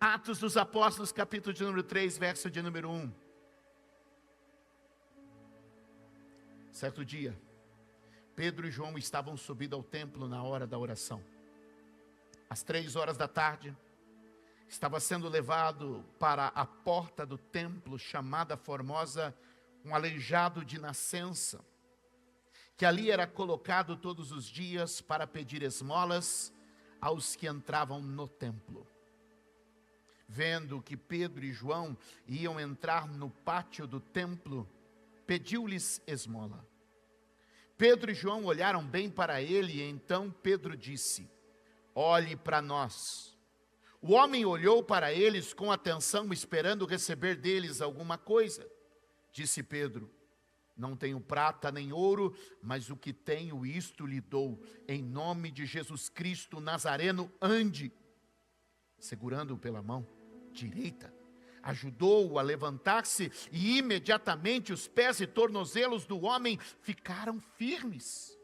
Atos dos Apóstolos, capítulo de número 3, verso de número 1. Certo dia, Pedro e João estavam subindo ao templo na hora da oração. Às 3 horas da tarde, estava sendo levado para a porta do templo, chamada Formosa, um aleijado de nascença, que ali era colocado todos os dias para pedir esmolas aos que entravam no templo. Vendo que Pedro e João iam entrar no pátio do templo, pediu-lhes esmola. Pedro e João olharam bem para ele, e então Pedro disse: olhe para nós. O homem olhou para eles com atenção, esperando receber deles alguma coisa. Disse Pedro: não tenho prata nem ouro, mas o que tenho, isto lhe dou. Em nome de Jesus Cristo Nazareno, ande. Segurando-o pela mão direita, ajudou-o a levantar-se, e imediatamente os pés e tornozelos do homem ficaram firmes.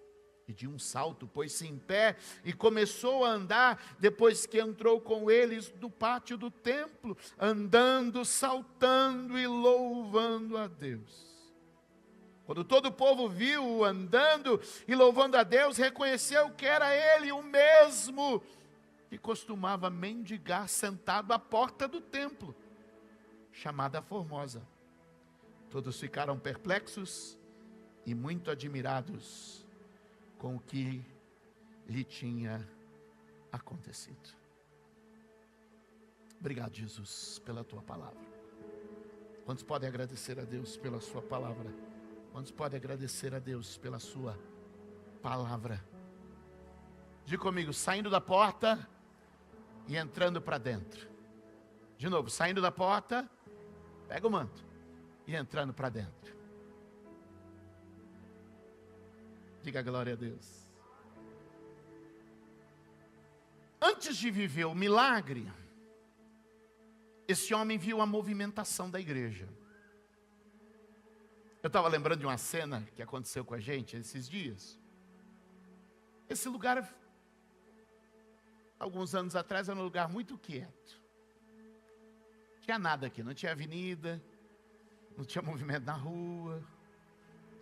E de um salto pôs-se em pé e começou a andar, depois que entrou com eles no pátio do templo, andando, saltando e louvando a Deus. Quando todo o povo viu-o andando e louvando a Deus, reconheceu que era ele o mesmo que costumava mendigar sentado à porta do templo, chamada Formosa. Todos ficaram perplexos e muito admirados com o que lhe tinha acontecido. Obrigado, Jesus, pela tua palavra. Quantos podem agradecer a Deus pela sua palavra? Quantos podem agradecer a Deus pela sua palavra? Diga comigo: saindo da porta e entrando para dentro. De novo, saindo da porta, pega o manto e entrando para dentro. Diga glória a Deus. Antes de viver o milagre, esse homem viu a movimentação da igreja. Eu estava lembrando de uma cena que aconteceu com a gente esses dias. Esse lugar, alguns anos atrás, era um lugar muito quieto. Não tinha nada aqui, não tinha avenida, não tinha movimento na rua.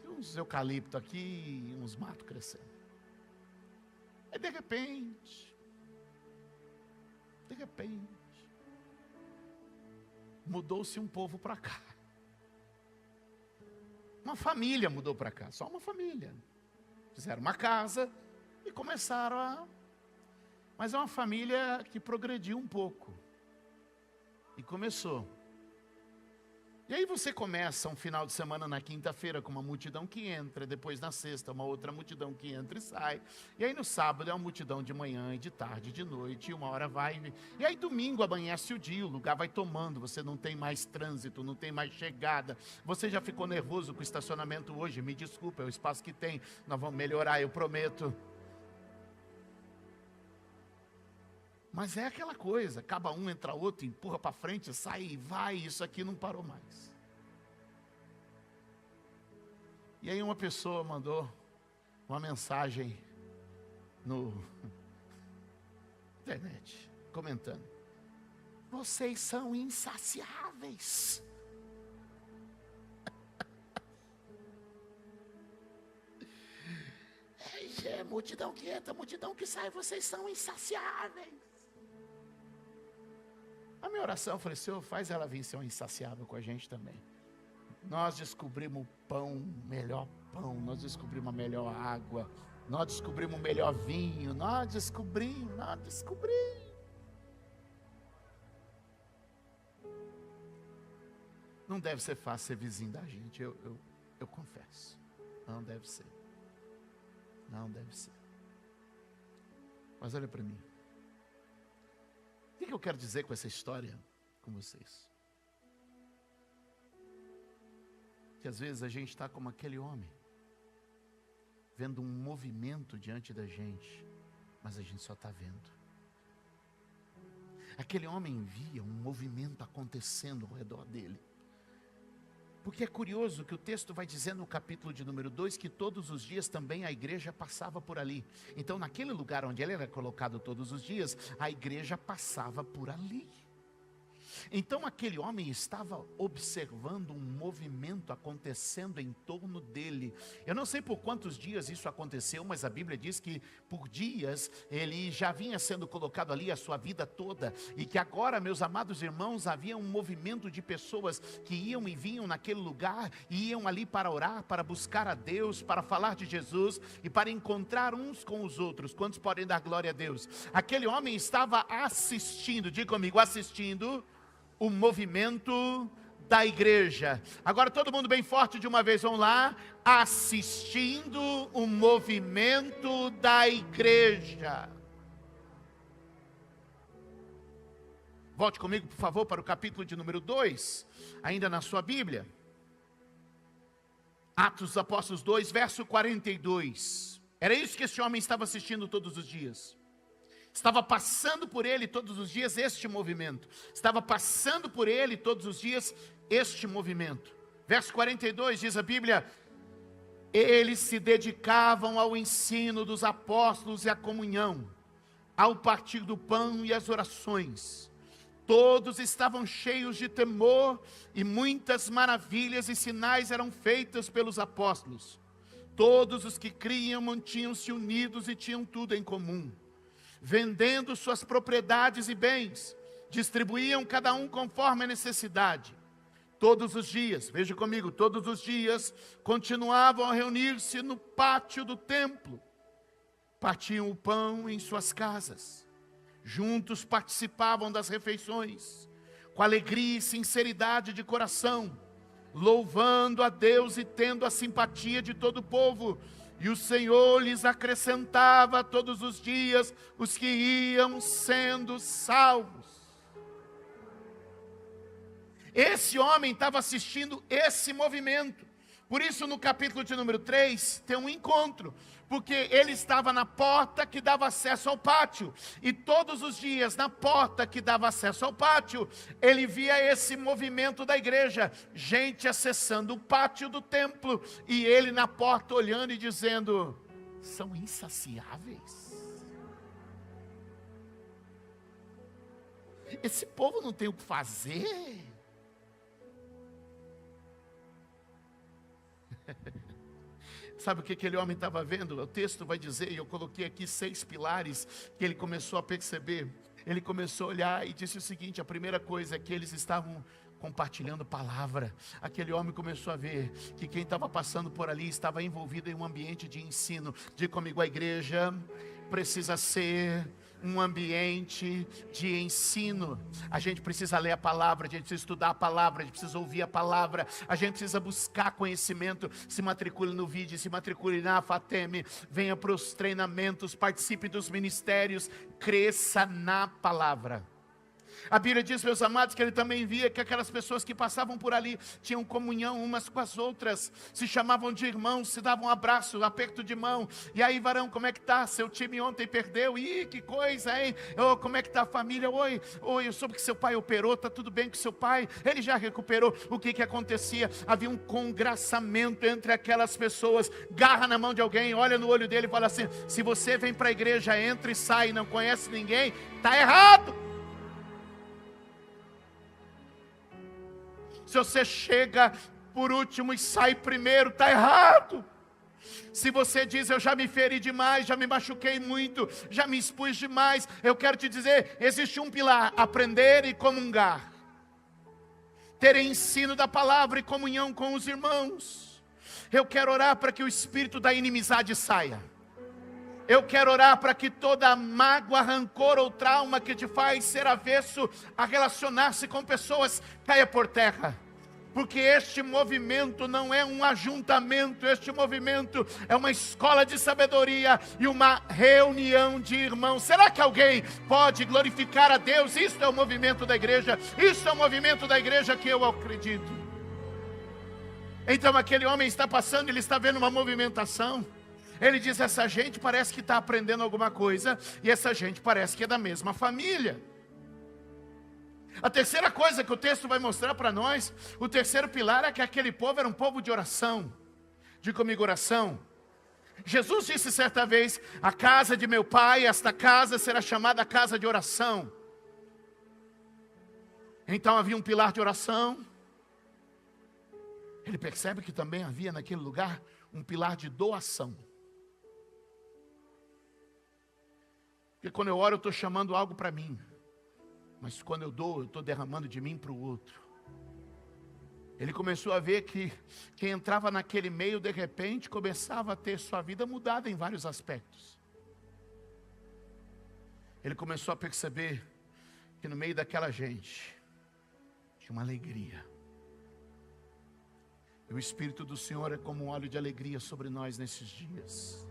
Tinha uns eucaliptos aqui e uns matos crescendo. Aí de repente, mudou-se um povo para cá. Uma família mudou para cá, só uma família. Fizeram uma casa e começaram a... Mas é uma família que progrediu um pouco. E começou. E aí você começa um final de semana na quinta-feira com uma multidão que entra, depois na sexta uma outra multidão que entra e sai. E aí no sábado é uma multidão de manhã e de tarde, de noite, e uma hora vai. E aí domingo amanhece o dia, o lugar vai tomando, você não tem mais trânsito, não tem mais chegada. Você já ficou nervoso com o estacionamento hoje? Me desculpa, é o espaço que tem, nós vamos melhorar, eu prometo. Mas é aquela coisa, acaba um, entra outro, empurra para frente, sai e vai, isso aqui não parou mais. E aí uma pessoa mandou uma mensagem no internet, comentando: vocês são insaciáveis. É multidão que entra, multidão que sai, vocês são insaciáveis. A minha oração, eu falei: Senhor, faz ela vir ser uma insaciável com a gente também. Nós descobrimos o pão, melhor pão, nós descobrimos a melhor água, nós descobrimos o melhor vinho, nós descobrimos. Não deve ser fácil ser vizinho da gente, eu confesso. Não deve ser. Não deve ser. Mas olha para mim. O que eu quero dizer com essa história com vocês? Que às vezes a gente está como aquele homem, vendo um movimento diante da gente, mas a gente só está vendo. Aquele homem via um movimento acontecendo ao redor dele. Porque é curioso que o texto vai dizer no capítulo de número 2 que todos os dias também a igreja passava por ali. Então naquele lugar onde ele era colocado todos os dias, a igreja passava por ali. Então aquele homem estava observando um movimento acontecendo em torno dele. Eu não sei por quantos dias isso aconteceu, mas a Bíblia diz que por dias ele já vinha sendo colocado ali a sua vida toda. E que agora, meus amados irmãos, havia um movimento de pessoas que iam e vinham naquele lugar, e iam ali para orar, para buscar a Deus, para falar de Jesus e para encontrar uns com os outros. Quantos podem dar glória a Deus? Aquele homem estava assistindo, diga comigo, assistindo o movimento da igreja. Agora todo mundo bem forte de uma vez, vamos lá. Assistindo o movimento da igreja. Volte comigo, por favor, para o capítulo de número 2, ainda na sua Bíblia. Atos dos Apóstolos 2, verso 42. Era isso que esse homem estava assistindo todos os dias. Estava passando por ele todos os dias este movimento. Estava passando por ele todos os dias este movimento. Verso 42 diz a Bíblia: eles se dedicavam ao ensino dos apóstolos e à comunhão, ao partir do pão e às orações. Todos estavam cheios de temor e muitas maravilhas e sinais eram feitas pelos apóstolos. Todos os que criam mantinham-se unidos e tinham tudo em comum. Vendendo suas propriedades e bens, distribuíam cada um conforme a necessidade. Todos os dias, veja comigo, todos os dias, continuavam a reunir-se no pátio do templo. Partiam o pão em suas casas. Juntos participavam das refeições, com alegria e sinceridade de coração, louvando a Deus e tendo a simpatia de todo o povo. E o Senhor lhes acrescentava todos os dias os que iam sendo salvos. Esse homem estava assistindo esse movimento. Por isso no capítulo de número 3 tem um encontro. Porque ele estava na porta que dava acesso ao pátio. E todos os dias na porta que dava acesso ao pátio, ele via esse movimento da igreja. Gente acessando o pátio do templo. E ele na porta olhando e dizendo: são insaciáveis. Esse povo não tem o que fazer. Sabe o que aquele homem estava vendo? O texto vai dizer, e eu coloquei aqui 6 pilares que ele começou a perceber. Ele começou a olhar e disse o seguinte: a primeira coisa é que eles estavam compartilhando palavra. Aquele homem começou a ver que quem estava passando por ali estava envolvido em um ambiente de ensino. Diga comigo, a igreja precisa ser um ambiente de ensino. A gente precisa ler a palavra, a gente precisa estudar a palavra, a gente precisa ouvir a palavra, a gente precisa buscar conhecimento. Se matricule no VID, se matricule na FATEM, venha para os treinamentos, participe dos ministérios, cresça na palavra. A Bíblia diz, meus amados, que ele também via que aquelas pessoas que passavam por ali tinham comunhão umas com as outras, se chamavam de irmãos, se davam um abraço, um aperto de mão. E aí, varão, como é que tá? Seu time ontem perdeu? Ih, que coisa, hein? Oh, como é que tá a família? Oi, eu soube que seu pai operou, tá tudo bem com seu pai? Ele já recuperou. O que acontecia? Havia um congraçamento entre aquelas pessoas. Garra na mão de alguém, olha no olho dele e fala assim: se você vem para a igreja, entra e sai e não conhece ninguém, tá errado. Se você chega por último e sai primeiro, está errado. Se você diz, eu já me feri demais, já me machuquei muito, já me expus demais, eu quero te dizer, existe um pilar: aprender e comungar. Ter ensino da palavra e comunhão com os irmãos. Eu quero orar para que o espírito da inimizade saia. Eu quero orar para que toda mágoa, rancor ou trauma que te faz ser avesso a relacionar-se com pessoas caia por terra. Porque este movimento não é um ajuntamento, este movimento é uma escola de sabedoria e uma reunião de irmãos. Será que alguém pode glorificar a Deus? Isso é o movimento da igreja, isso é o movimento da igreja que eu acredito. Então aquele homem está passando, ele está vendo uma movimentação. Ele diz, essa gente parece que está aprendendo alguma coisa, e essa gente parece que é da mesma família. A terceira coisa que o texto vai mostrar para nós, o terceiro pilar, é que aquele povo era um povo de oração. Diga comigo, oração. Jesus disse certa vez, a casa de meu pai, esta casa será chamada casa de oração. Então havia um pilar de oração. Ele percebe que também havia naquele lugar um pilar de doação. Porque quando eu oro, eu estou chamando algo para mim. Mas quando eu dou, eu estou derramando de mim para o outro. Ele começou a ver que quem entrava naquele meio, de repente, começava a ter sua vida mudada em vários aspectos. Ele começou a perceber que no meio daquela gente, tinha uma alegria. E o Espírito do Senhor é como um óleo de alegria sobre nós nesses dias.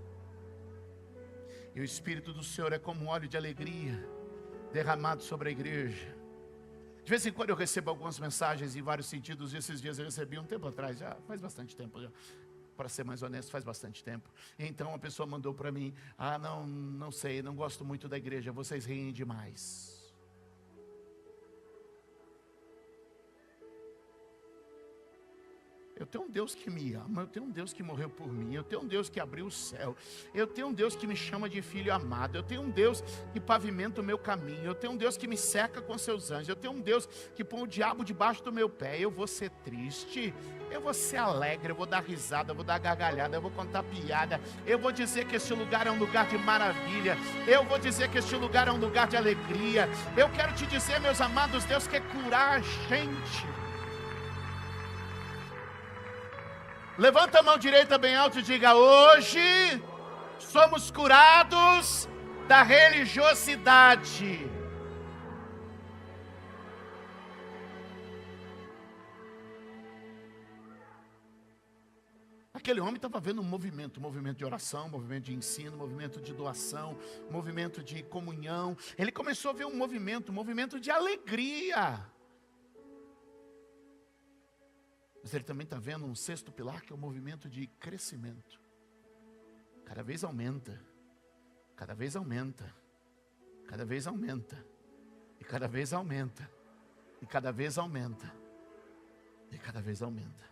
E o Espírito do Senhor é como um óleo de alegria derramado sobre a igreja. De vez em quando eu recebo algumas mensagens em vários sentidos. E esses dias eu recebi um tempo atrás, já faz bastante tempo, para ser mais honesto, faz bastante tempo. E então uma pessoa mandou para mim: não sei, não gosto muito da igreja, vocês riem demais. Eu tenho um Deus que me ama, eu tenho um Deus que morreu por mim, eu tenho um Deus que abriu o céu, eu tenho um Deus que me chama de filho amado, eu tenho um Deus que pavimenta o meu caminho, eu tenho um Deus que me cerca com seus anjos, eu tenho um Deus que põe o diabo debaixo do meu pé. Eu vou ser triste, eu vou ser alegre, eu vou dar risada, eu vou dar gargalhada, eu vou contar piada, eu vou dizer que este lugar é um lugar de maravilha, eu vou dizer que este lugar é um lugar de alegria. Eu quero te dizer, meus amados, Deus quer curar a gente. Levanta a mão direita bem alto e diga: hoje somos curados da religiosidade. Aquele homem estava vendo um movimento de oração, movimento de ensino, movimento de doação, movimento de comunhão. Ele começou a ver um movimento de alegria. Mas ele também está vendo um sexto pilar, que é o movimento de crescimento. Cada vez aumenta, cada vez aumenta, cada vez aumenta, e cada vez aumenta, e cada vez aumenta, e cada vez aumenta.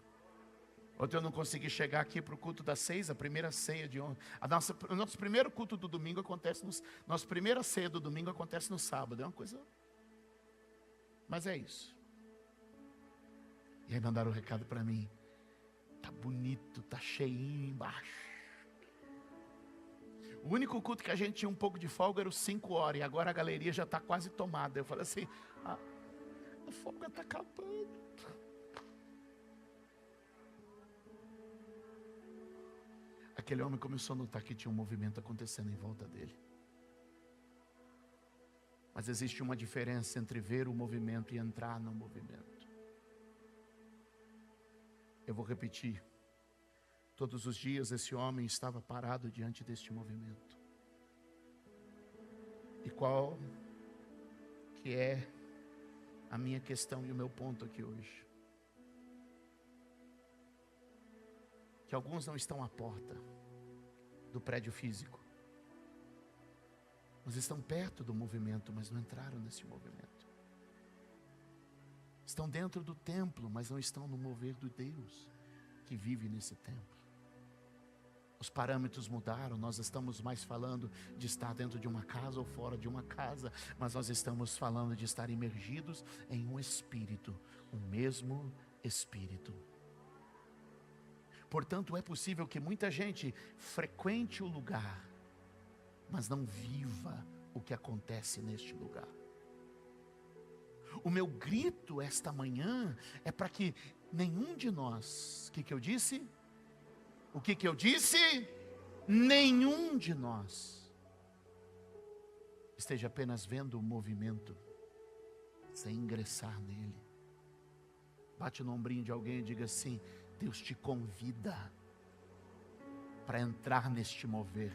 Ontem eu não consegui chegar aqui para o culto das 6, a primeira ceia de ontem. O nosso primeiro culto do domingo acontece nossa primeira ceia do domingo acontece no sábado. É uma coisa, mas é isso. E aí mandaram um recado para mim: tá bonito, tá cheinho embaixo. O único culto que a gente tinha um pouco de folga era os 5 horas, e agora a galeria já está quase tomada. Eu falei assim: a folga está acabando. Aquele homem começou a notar que tinha um movimento acontecendo em volta dele. Mas existe uma diferença entre ver o movimento e entrar no movimento. Eu vou repetir. Todos os dias esse homem estava parado diante deste movimento. E qual que é a minha questão e o meu ponto aqui hoje? Que alguns não estão à porta do prédio físico. Mas estão perto do movimento, mas não entraram nesse movimento. Estão dentro do templo, mas não estão no mover do Deus que vive nesse templo. Os parâmetros mudaram, nós estamos mais falando de estar dentro de uma casa ou fora de uma casa, mas nós estamos falando de estar imergidos em um Espírito, o mesmo Espírito. Portanto, é possível que muita gente frequente o lugar, mas não viva o que acontece neste lugar. O meu grito esta manhã é para que nenhum de nós, o que eu disse? O que eu disse? Nenhum de nós esteja apenas vendo o movimento, sem ingressar nele. Bate no ombrinho de alguém e diga assim: Deus te convida para entrar neste mover.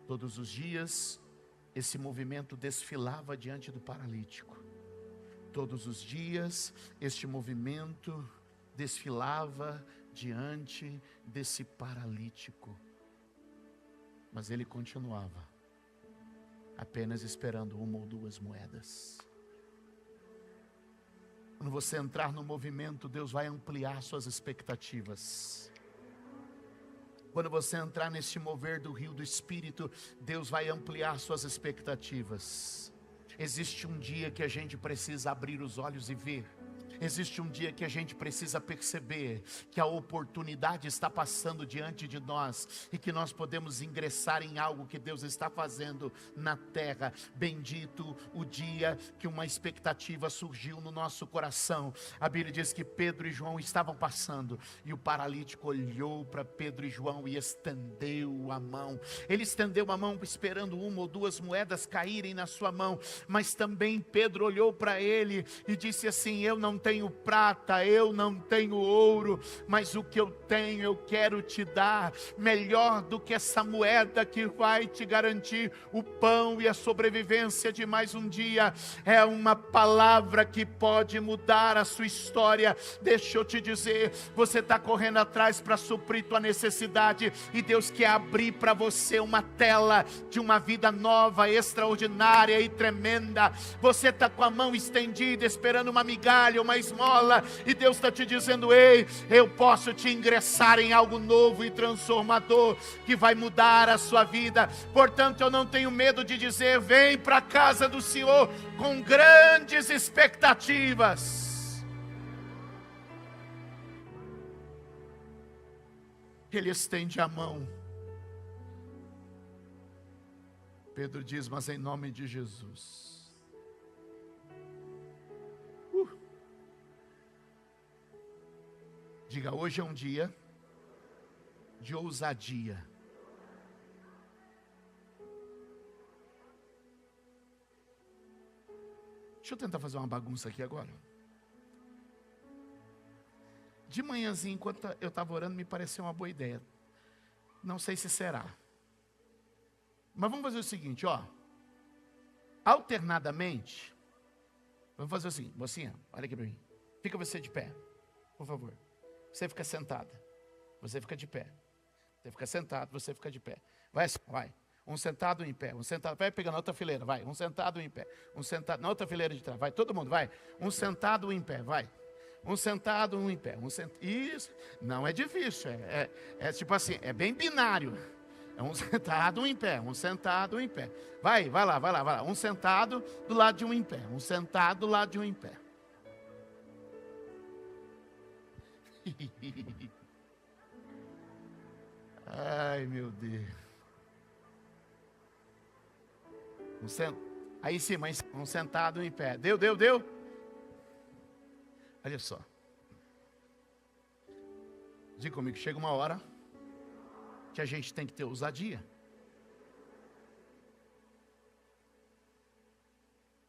Todos os dias, esse movimento desfilava diante do paralítico. Todos os dias, este movimento desfilava diante desse paralítico. Mas ele continuava, apenas esperando 1 ou 2 moedas. Quando você entrar no movimento, Deus vai ampliar suas expectativas. Quando você entrar nesse mover do rio do Espírito, Deus vai ampliar suas expectativas. Existe um dia que a gente precisa abrir os olhos e ver. Existe um dia que a gente precisa perceber que a oportunidade está passando diante de nós e que nós podemos ingressar em algo que Deus está fazendo na terra. Bendito o dia que uma expectativa surgiu no nosso coração. A Bíblia diz que Pedro e João estavam passando e o paralítico olhou para Pedro e João e estendeu a mão. Ele estendeu a mão esperando uma ou duas moedas caírem na sua mão, mas também Pedro olhou para ele e disse assim: eu não tenho prata, eu não tenho ouro, mas o que eu tenho eu quero te dar. Melhor do que essa moeda que vai te garantir o pão e a sobrevivência de mais um dia, é uma palavra que pode mudar a sua história. Deixa eu te dizer, você está correndo atrás para suprir tua necessidade, e Deus quer abrir para você uma tela de uma vida nova, extraordinária e tremenda. Você está com a mão estendida esperando uma migalha, uma esmola, e Deus está te dizendo: ei, eu posso te ingressar em algo novo e transformador que vai mudar a sua vida. Portanto, eu não tenho medo de dizer: vem para a casa do Senhor com grandes expectativas. Ele estende a mão. Pedro diz: mas em nome de Jesus. Diga: hoje é um dia de ousadia. Deixa eu tentar fazer uma bagunça aqui agora. De manhãzinha, enquanto eu estava orando, me pareceu uma boa ideia. Não sei se será. Mas vamos fazer o seguinte, ó. Alternadamente, vamos fazer o seguinte, mocinha, olha aqui para mim. Fica você de pé, por favor. Você fica sentada, você fica de pé. Você fica sentado, você fica de pé. Vai. Um sentado, um em pé. Um sentado, vai pegando outra fileira, vai. Um sentado, um em pé. Um sentado, na outra fileira de trás, vai. Todo mundo, vai. Um sentado, um em pé, vai. Um sentado, um em pé. Isso, não é difícil. É tipo assim, é bem binário. É um sentado, um em pé. Um sentado, um em pé. Vai lá. Um sentado do lado de um em pé. Um sentado do lado de um em pé. Ai, meu Deus. Aí em cima, um sentado, um em pé. Deu. Olha só. Diga comigo, chega uma hora que a gente tem que ter ousadia.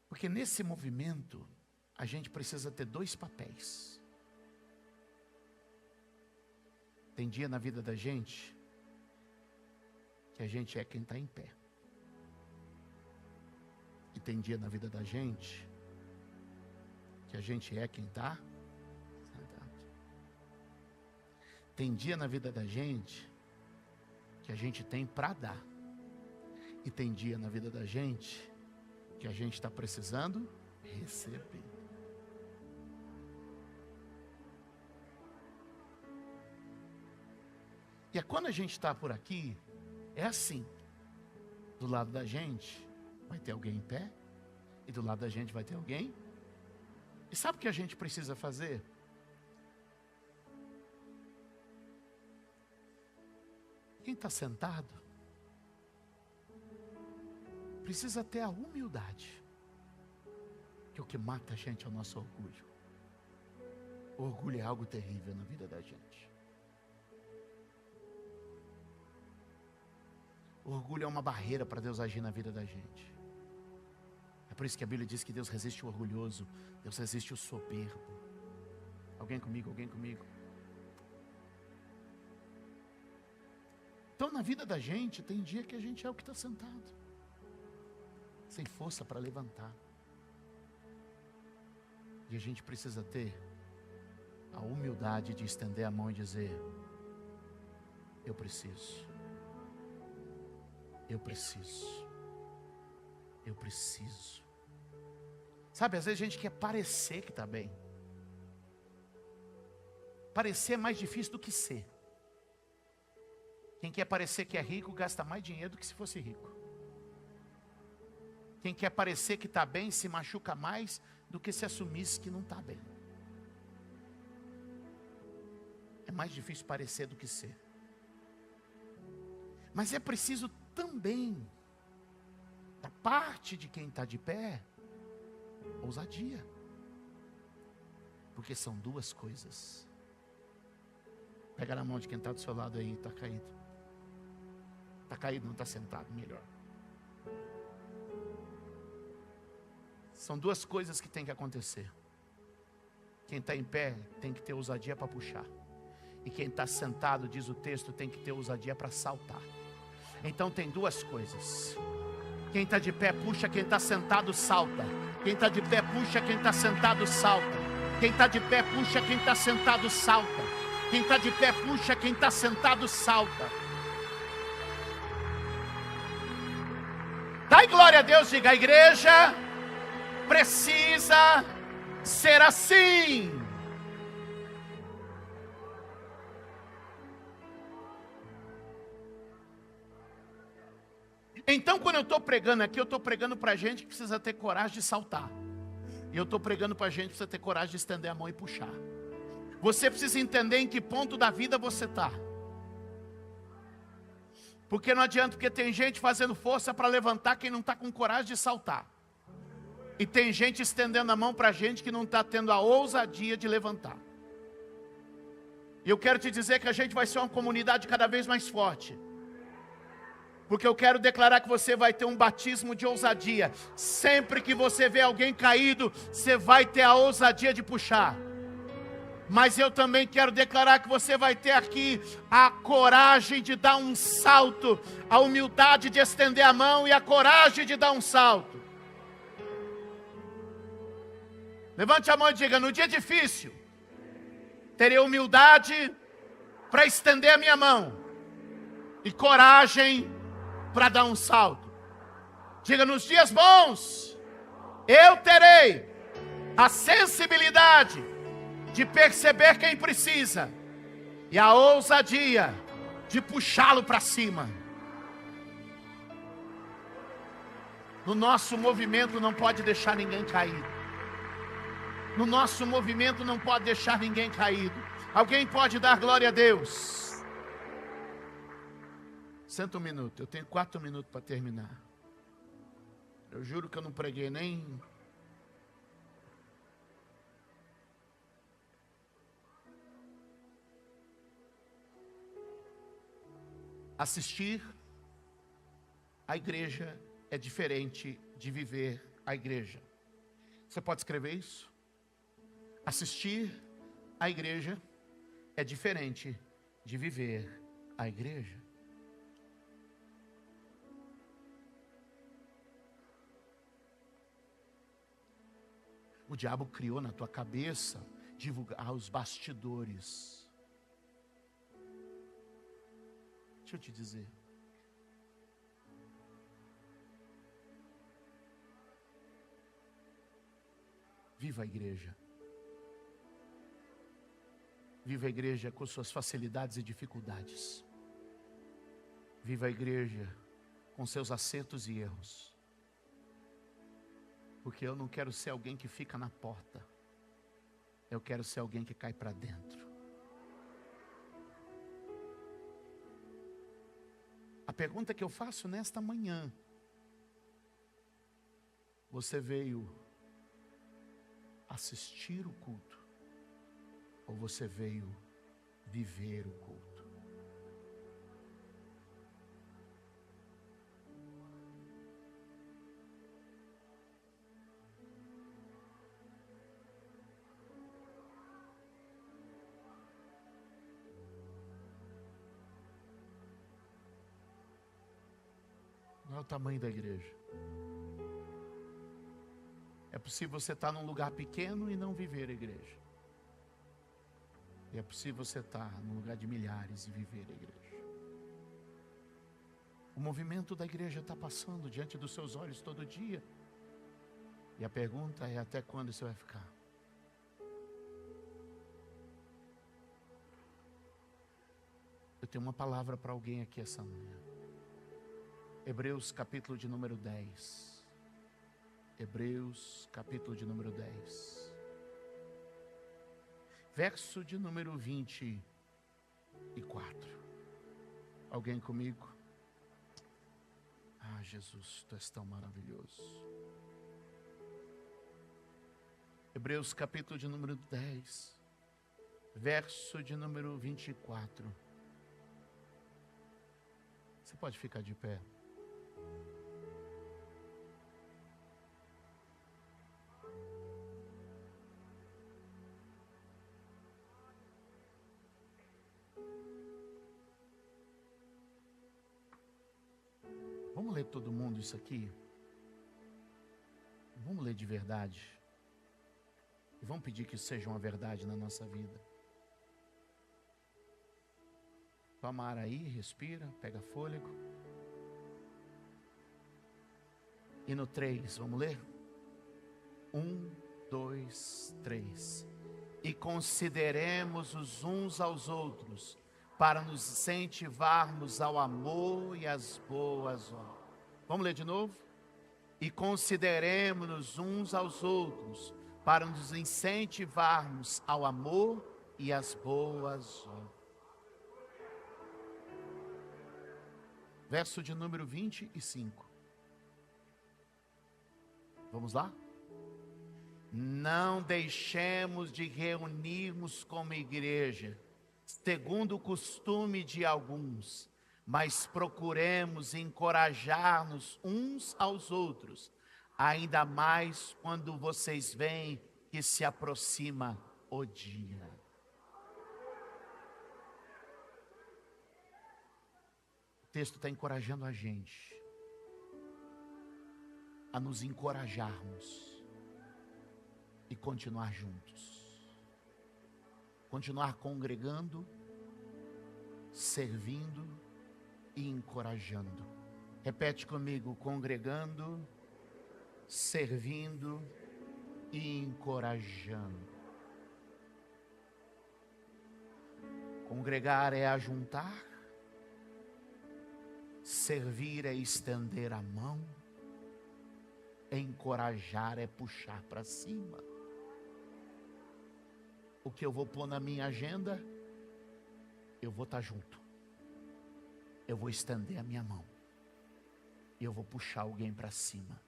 Porque nesse movimento, a gente precisa ter dois papéis. Tem dia na vida da gente que a gente é quem está em pé. E tem dia na vida da gente que a gente é quem está sentado. Tem dia na vida da gente que a gente tem para dar. E tem dia na vida da gente que a gente está precisando receber. E é quando a gente está por aqui, é assim. Do lado da gente vai ter alguém em pé, e do lado da gente vai ter alguém. E sabe o que a gente precisa fazer? Quem está sentado precisa ter a humildade, que o que mata a gente é o nosso orgulho. O orgulho é algo terrível na vida da gente. O orgulho é uma barreira para Deus agir na vida da gente. É por isso que a Bíblia diz que Deus resiste o orgulhoso, Deus resiste o soberbo. Alguém comigo? Então na vida da gente, tem dia que a gente é o que está sentado, sem força para levantar. E a gente precisa ter a humildade de estender a mão e dizer: eu preciso. Sabe, às vezes a gente quer parecer que está bem. Parecer é mais difícil do que ser. Quem quer parecer que é rico, gasta mais dinheiro do que se fosse rico. Quem quer parecer que está bem, se machuca mais do que se assumisse que não está bem. É mais difícil parecer do que ser. Mas é preciso também, da parte de quem está de pé, ousadia. Porque são duas coisas. Pega na mão de quem está do seu lado aí, está caído. Está caído, não está sentado, melhor. São duas coisas que tem que acontecer. Quem está em pé tem que ter ousadia para puxar. E quem está sentado, diz o texto, tem que ter ousadia para saltar. Então tem duas coisas. Quem está de pé puxa, quem está sentado salta. Quem está de pé puxa, quem está sentado salta. Quem está de pé puxa, quem está sentado salta. Quem está de pé puxa, quem está sentado salta. Dai glória a Deus, diga: a igreja precisa ser assim. Então, quando eu estou pregando aqui, eu estou pregando para gente que precisa ter coragem de saltar. E eu estou pregando para gente que precisa ter coragem de estender a mão e puxar. Você precisa entender em que ponto da vida você está. Porque não adianta, porque tem gente fazendo força para levantar quem não está com coragem de saltar. E tem gente estendendo a mão para gente que não está tendo a ousadia de levantar. E eu quero te dizer que a gente vai ser uma comunidade cada vez mais forte. Porque eu quero declarar que você vai ter um batismo de ousadia. Sempre que você vê alguém caído, você vai ter a ousadia de puxar. Mas eu também quero declarar que você vai ter aqui a coragem de dar um salto, a humildade de estender a mão e a coragem de dar um salto. Levante a mão e diga: no dia difícil, terei humildade para estender a minha mão e coragem para dar um salto. Diga: nos dias bons, eu terei a sensibilidade de perceber quem precisa e a ousadia de puxá-lo para cima. No nosso movimento não pode deixar ninguém cair. No nosso movimento não pode deixar ninguém caído. Alguém pode dar glória a Deus? Senta um minuto, eu tenho 4 minutos para terminar. Eu juro que eu não preguei nem... Assistir a igreja é diferente de viver a igreja. Você pode escrever isso? Assistir a igreja é diferente de viver a igreja. O diabo criou na tua cabeça divulgar os bastidores. Deixa eu te dizer. Viva a igreja. Viva a igreja com suas facilidades e dificuldades. Viva a igreja com seus acertos e erros. Porque eu não quero ser alguém que fica na porta. Eu quero ser alguém que cai para dentro. A pergunta que eu faço nesta manhã: você veio assistir o culto? Ou você veio viver o culto? Não é o tamanho da igreja. É possível você estar num lugar pequeno e não viver a igreja. E é possível você estar num lugar de milhares e viver a igreja. O movimento da igreja está passando diante dos seus olhos todo dia. E a pergunta é: até quando você vai ficar? Eu tenho uma palavra para alguém aqui essa manhã. Hebreus capítulo de número 10. Hebreus capítulo de número 10. Verso de número 24. Alguém comigo? Ah, Jesus, Tu és tão maravilhoso. Hebreus capítulo de número 10. Verso de número 24. Você pode ficar de pé. Vamos ler todo mundo isso aqui? Vamos ler de verdade. E vamos pedir que isso seja uma verdade na nossa vida. Toma ar aí, respira, pega fôlego. E no 3, vamos ler? 1, 2, 3. E consideremos os uns aos outros, para nos incentivarmos ao amor e às boas obras. Vamos ler de novo? E consideremos-nos uns aos outros, para nos incentivarmos ao amor e às boas obras. Verso de número 25. Vamos lá? Não deixemos de reunirmos como igreja, segundo o costume de alguns, mas procuremos encorajar-nos uns aos outros, ainda mais quando vocês veem que se aproxima o dia. O texto está encorajando a gente a nos encorajarmos e continuar juntos, continuar congregando, servindo e encorajando. Repete comigo: congregando, servindo e encorajando. Congregar é ajuntar, servir é estender a mão, encorajar é puxar para cima. O que eu vou pôr na minha agenda, eu vou estar junto. Eu vou estender a minha mão. E eu vou puxar alguém para cima.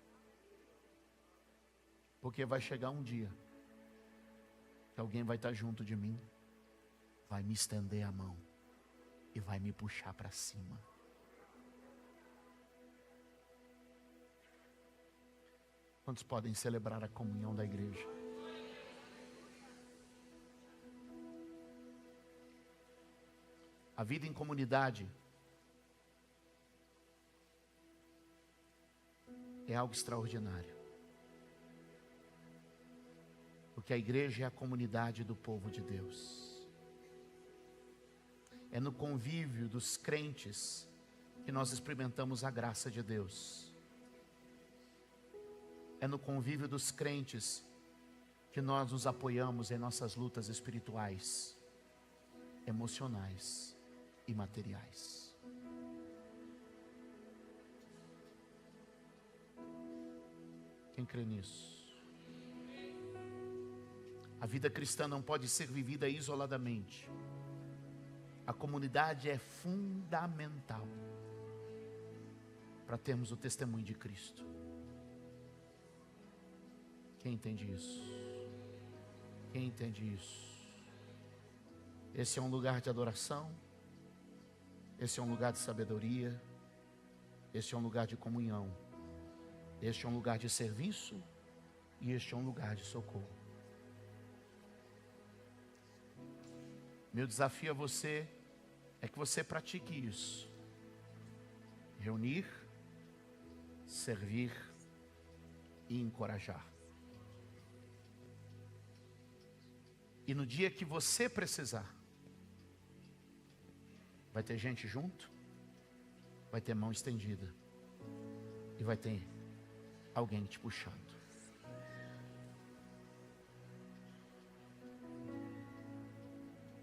Porque vai chegar um dia que alguém vai estar junto de mim, vai me estender a mão e vai me puxar para cima. Quantos podem celebrar a comunhão da igreja? A vida em comunidade é algo extraordinário. Porque a igreja é a comunidade do povo de Deus. É no convívio dos crentes que nós experimentamos a graça de Deus. É no convívio dos crentes que nós nos apoiamos em nossas lutas espirituais, emocionais e materiais. Quem crê nisso? A vida cristã não pode ser vivida isoladamente. A comunidade é fundamental para termos o testemunho de Cristo. Quem entende isso? Quem entende isso? Esse é um lugar de adoração. Esse é um lugar de sabedoria. Esse é um lugar de comunhão. Este é um lugar de serviço. E este é um lugar de socorro. Meu desafio a você é que você pratique isso. Reunir, servir e encorajar. E no dia que você precisar, vai ter gente junto, vai ter mão estendida e vai ter alguém te puxando.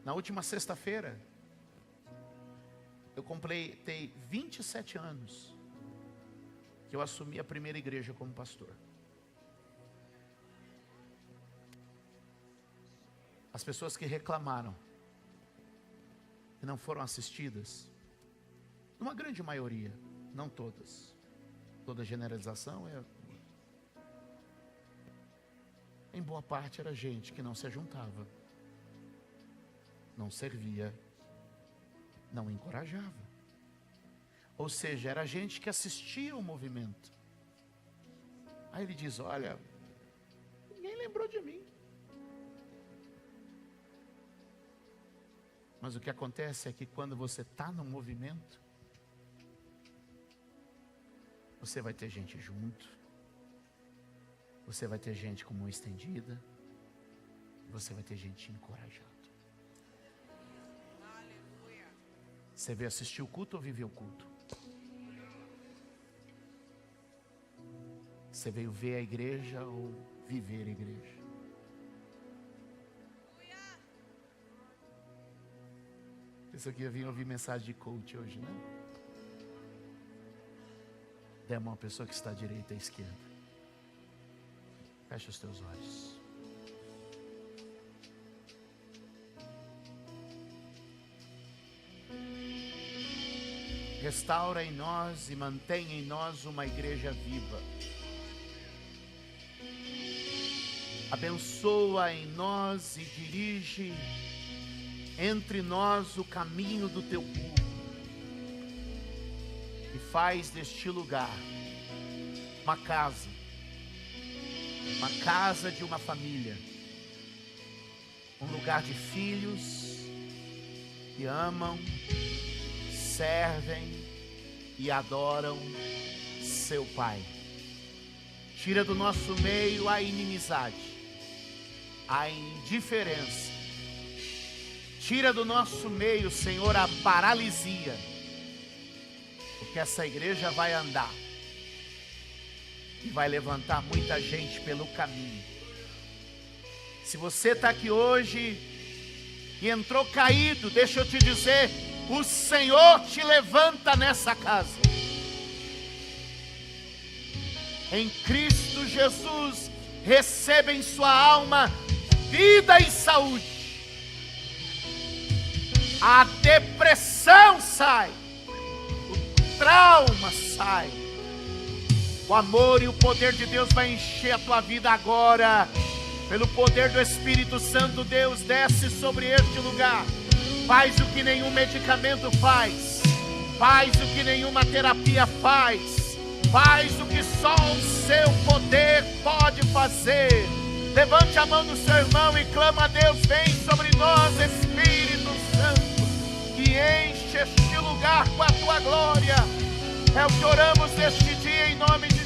Na última sexta-feira, eu completei 27 anos que eu assumi a primeira igreja como pastor. As pessoas que reclamaram e não foram assistidas, uma grande maioria, não todas, toda generalização em boa parte era gente que não se ajuntava, não servia, não encorajava. Ou seja, era gente que assistia o movimento. Aí ele diz: olha, ninguém lembrou de mim. Mas o que acontece é que quando você está no movimento, você vai ter gente junto, você vai ter gente com mão estendida, você vai ter gente encorajada. Você veio assistir o culto ou viver o culto? Você veio ver a igreja ou viver a igreja? Pensou que ia vir ouvir mensagem de coach hoje, né? Dê a mão à pessoa que está à direita e à esquerda. Feche os teus olhos. Restaura em nós e mantém em nós uma igreja viva. Abençoa em nós e dirige entre nós o caminho do teu povo. E faz deste lugar uma casa de uma família, um lugar de filhos que amam, servem e adoram seu Pai. Tira do nosso meio a inimizade, a indiferença. Tira do nosso meio, Senhor, a paralisia, porque essa igreja vai andar e vai levantar muita gente pelo caminho. Se você está aqui hoje e entrou caído, deixa eu te dizer, o Senhor te levanta nessa casa. Em Cristo Jesus, receba em sua alma vida e saúde. A depressão sai, o trauma sai. O amor e o poder de Deus vai encher a tua vida agora. Pelo poder do Espírito Santo, Deus desce sobre este lugar. Faz o que nenhum medicamento faz. Faz o que nenhuma terapia faz. Faz o que só o seu poder pode fazer. Levante a mão do seu irmão e clama a Deus: vem sobre nós, Espírito Santo, e enche este lugar com a tua glória. É o que oramos neste dia em nome de